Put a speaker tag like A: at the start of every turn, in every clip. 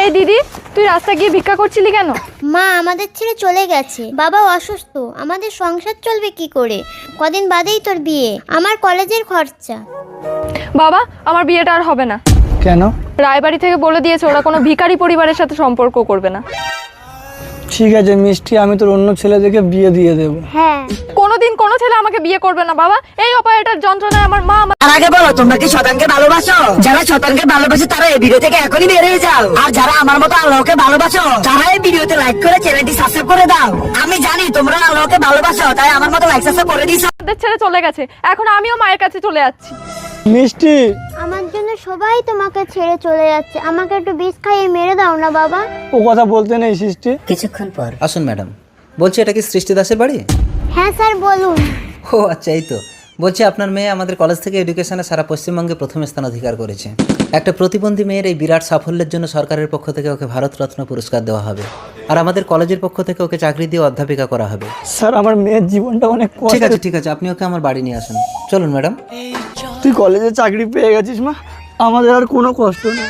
A: এই দিদি, তুই রাস্তা গিয়ে ভিক্ষা করছিলি কেন?
B: মা আমাদের ছেড়ে চলে গেছে, বাবা অসুস্থ, আমাদের সংসার চলবে কি করে? কদিন বাদেই তোর বিয়ে, আমার কলেজের খরচা।
A: বাবা, আমার বিয়েটা আর হবে না।
C: কেন?
A: রায়বাড়ি থেকে বলে দিয়েছে ওরা কোনো ভিখারি পরিবারের সাথে সম্পর্ক করবে না।
C: ঠিক আছে মিষ্টি, আমি তোর অন্য ছেলে দেখে বিয়ে দিয়ে দেবো।
B: হ্যাঁ,
A: কোনোদিন কোনো ছেলে আমাকে বিয়ে করবে না বাবা। এই অপারেটর যন্ত্রণায় আমার মা
D: আর আগে বলো, তোমরা কি শতানকে ভালোবাসো? যারা শতানকে ভালোবাসে তারা এই ভিডিও থেকে এখনই বেরিয়ে যাও, আর যারা আমার মতো আল্লাহকে ভালোবাসো তারা এই ভিডিওতে লাইক করে চ্যানেলটি সাবস্ক্রাইব করে দাও। আমি জানি তোমরা আল্লাহকে ভালোবাসো, তাই আমার মতো লাইক সাবস্ক্রাইব করে দিছো।
A: আমাদের ছেড়ে চলে গেছে, এখন আমিও মায়ের কাছে চলে যাচ্ছি।
C: মিষ্টি,
B: আমার জন্য সবাই তোমাকে ছেড়ে চলে যাচ্ছে, আমাকে একটু বিষ খাইয়ে মেরে দাও না বাবা।
C: ও কথা বলতে নেই সৃষ্টি।
D: কিছুক্ষণ পর
E: আসুন ম্যাডাম, বলছি এটা কি সৃষ্টি দাসের বাড়ি?
B: হ্যাঁ স্যার বলুন।
E: ও আচ্ছা, এই তো। বলছি আপনার মেয়ে আমাদের কলেজ থেকে এডুকেশনে সারা পশ্চিমবঙ্গে প্রথম স্থান অধিকার করেছে। একটা প্রতিবন্ধী মেয়ের এই বিরাট সাফল্যের জন্য সরকারের পক্ষ থেকে ওকে ভারতরত্ন পুরস্কার দেওয়া হবে, আর আমাদের কলেজের পক্ষ থেকে ওকে চাকরি দিয়ে অধ্যাপিকা করা হবে।
C: স্যার আমার মেয়ের জীবনটা অনেক
E: ঠিক
C: কষ্ট।
E: আছে ঠিক আছে, আপনি ওকে আমার বাড়ি নিয়ে আসুন। চলুন ম্যাডাম।
C: তুই কলেজে চাকরি পেয়ে গেছিস মা, আমাদের আর কোনো কষ্ট নেই।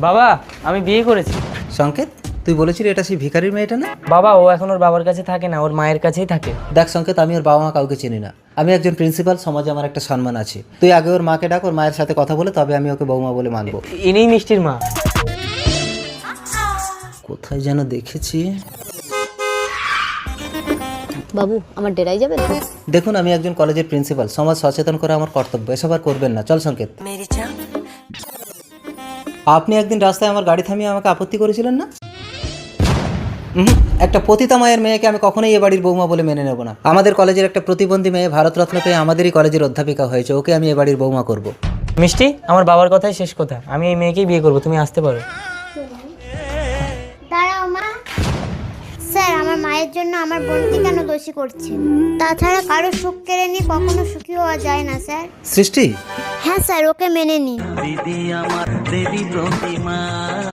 F: বাবা, আমি বিয়ে করেছি।
E: সংকেত, তুই বলেছিলি এটা সেই ভিখারির মেয়েটা না?
F: বাবা, ও এখন ওর বাবার কাছে থাকে না, ওর মায়ের কাছেই থাকে।
E: দেখ সংকেত, আমি ওর বাবা মা কাউকে চিনি না। আমি একজন প্রিন্সিপাল, সমাজে আমার একটা সম্মান আছে। তুই আগে ওর মাকে ডাক, ওর মায়ের সাথে কথা বলে তবে আমি ওকে বৌমা বলে মানবো।
F: ইনিই মিষ্টির মা।
E: কোথায় যেন দেখেছি।
G: বাবু, আমার ডেরাই যাবে?
E: দেখুন, আমি একজন কলেজের প্রিন্সিপাল, সমাজ সচেতন করা আমার কর্তব্য, এসব আর করবেন না। চল সংকেত। আপনি একদিন রাস্তায় আমার গাড়ি থামিয়ে আমাকে আপত্তি করেছিলেন না? একটা পতিতা মায়ের মেয়েকে আমি কখনোই এ বাড়ির বৌমা বলে মেনে নেব না। আমাদের কলেজের একটা প্রতিবন্ধী মেয়ে ভারতরত্ন পেয়ে আমাদেরই কলেজের অধ্যাপিকা হয়েছে, ওকে আমি এ বাড়ির বৌমা করব।
F: মিষ্টি, আমার বাবার কথাই শেষ কথা, আমি এই মেয়েকেই বিয়ে করবো, তুমি আসতে পারো।
B: দাঁড়াও মা। স্যার, আমার মায়ের জন্য আমার বোনকে কেন দোষী করছেন? তাছাড়া কারো সুখ কেড়ে নিয়ে কখনো সুখী হওয়া যায় না স্যার।
E: সৃষ্টি,
B: হ্যাঁ স্যার, ওকে মেনে নিন।